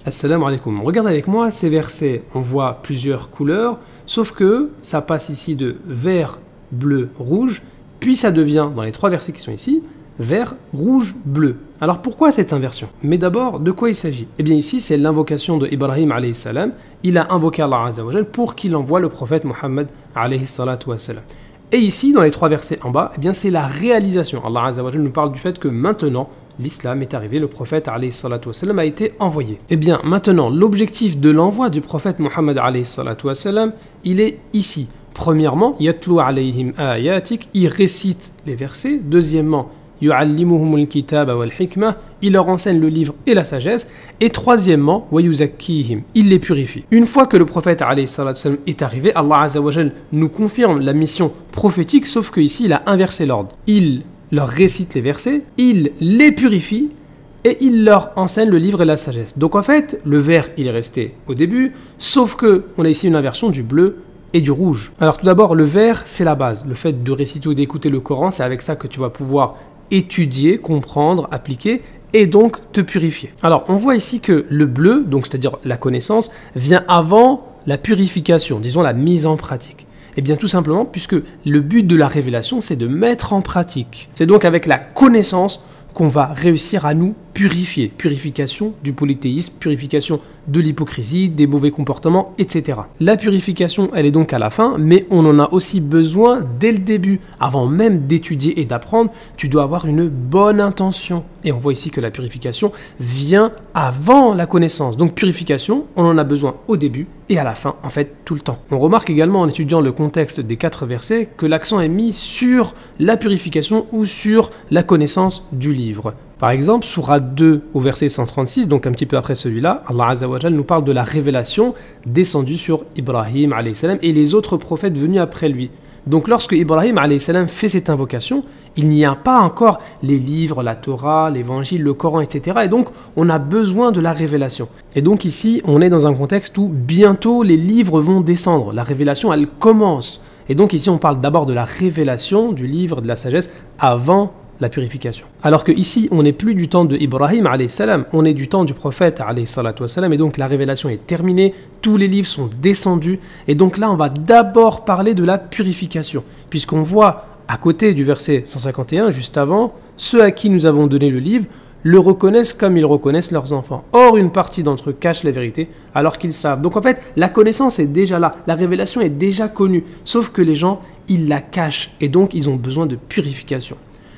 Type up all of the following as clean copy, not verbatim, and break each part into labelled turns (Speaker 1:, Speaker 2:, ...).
Speaker 1: Assalamu alaikum. Regarde avec moi ces versets. On voit plusieurs couleurs, sauf que ça passe ici de vert, bleu, rouge, puis ça devient, dans les trois versets qui sont ici, vert, rouge, bleu. Alors pourquoi cette inversion? Mais d'abord, de quoi il s'agit? Eh bien ici, c'est l'invocation de Ibrahim alayhi salam. Il a invoqué Allah azza wa jal pour qu'il envoie le prophète Muhammad alayhi salatu wa salam. Et ici, dans les trois versets en bas, eh bien c'est la réalisation. Allah azza wa jal nous parle du fait que maintenant, l'islam est arrivé, le prophète alayhi salatu wa salam a été envoyé. Eh bien maintenant, l'objectif de l'envoi du prophète Muhammad alayhi salatu wa salam, il est ici. Premièrement, yatlu alayhim ayatik, il récite les versets. Deuxièmement, yu'allimuhumul kitaba wal hikmah, il leur enseigne le livre et la sagesse. Et troisièmement, wa yuzakkihim, il les purifie. Une fois que le prophète alayhi salatu wa salam est arrivé, Allah azza wa jal nous confirme la mission prophétique, sauf qu'ici il a inversé l'ordre. Il leur récite les versets, il les purifie et il leur enseigne le livre et la sagesse. Donc en fait, le vert il est resté au début, sauf que on a ici une inversion du bleu et du rouge. Alors tout d'abord, le vert c'est la base. Le fait de réciter ou d'écouter le Coran, c'est avec ça que tu vas pouvoir étudier, comprendre, appliquer et donc te purifier. Alors on voit ici que le bleu, donc c'est-à-dire la connaissance, vient avant la purification, disons la mise en pratique. Eh bien tout simplement puisque le but de la révélation c'est de mettre en pratique. C'est donc avec la connaissance qu'on va réussir à nous purifier. Purification du polythéisme, purification de l'hypocrisie, des mauvais comportements, etc. La purification, elle est donc à la fin, mais on en a aussi besoin dès le début. Avant même d'étudier et d'apprendre, tu dois avoir une bonne intention. Et on voit ici que la purification vient avant la connaissance. Donc purification, on en a besoin au début et à la fin, en fait, tout le temps. On remarque également en étudiant le contexte des 4 versets que l'accent est mis sur la purification ou sur la connaissance du livre. Par exemple, sourate 2 au verset 136, donc un petit peu après celui-là, Allah Azza wa Jal nous parle de la révélation descendue sur Ibrahim alayhi salam et les autres prophètes venus après lui. Donc lorsque Ibrahim alayhi salam fait cette invocation, il n'y a pas encore les livres, la Torah, l'évangile, le Coran, etc. Et donc on a besoin de la révélation. Et donc ici, on est dans un contexte où bientôt les livres vont descendre. La révélation, elle commence. Et donc ici, on parle d'abord de la révélation du livre, de la sagesse, avant la purification. Alors que ici, on n'est plus du temps de Ibrahim alayhi salam, on est du temps du prophète alayhi salatu wa salam, et donc la révélation est terminée, tous les livres sont descendus, et donc là on va d'abord parler de la purification, puisqu'on voit à côté du verset 151, juste avant, ceux à qui nous avons donné le livre le reconnaissent comme ils reconnaissent leurs enfants. Or, une partie d'entre eux cache la vérité alors qu'ils savent. Donc en fait, la connaissance est déjà là, la révélation est déjà connue, sauf que les gens, ils la cachent, et donc ils ont besoin de purification.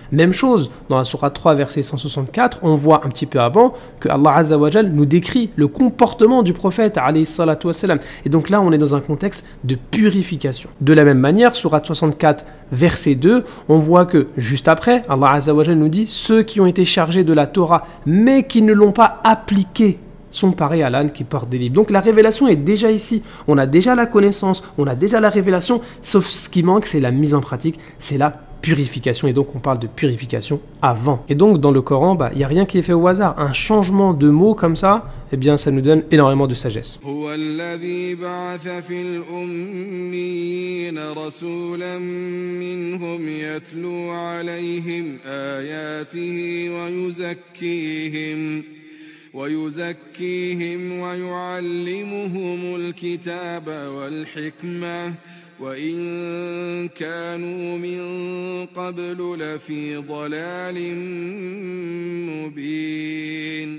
Speaker 1: Même chose, dans la sourate 3, verset 164, on voit un petit peu avant que Allah Azza wa Jal nous décrit le comportement du prophète alayhi salatu wa salam. Et donc là, on est dans un contexte de purification. De la même manière, sourate 64, verset 2, on voit que juste après, Allah Azza wa Jal nous dit « Ceux qui ont été chargés de la Torah, mais qui ne l'ont pas appliquée, sont pareils à l'âne qui porte des livres. » Donc la révélation est déjà ici. On a déjà la connaissance, on a déjà la révélation, sauf ce qui manque, c'est la mise en pratique, c'est la purification, et donc on parle de purification avant. Et donc dans le Coran, il n'y a rien qui est fait au hasard. Un changement de mots comme ça, eh bien ça nous donne énormément de sagesse.
Speaker 2: ويزكيهم ويعلمهم الكتاب والحكمة وإن كانوا من قبل لفي ضلال مبين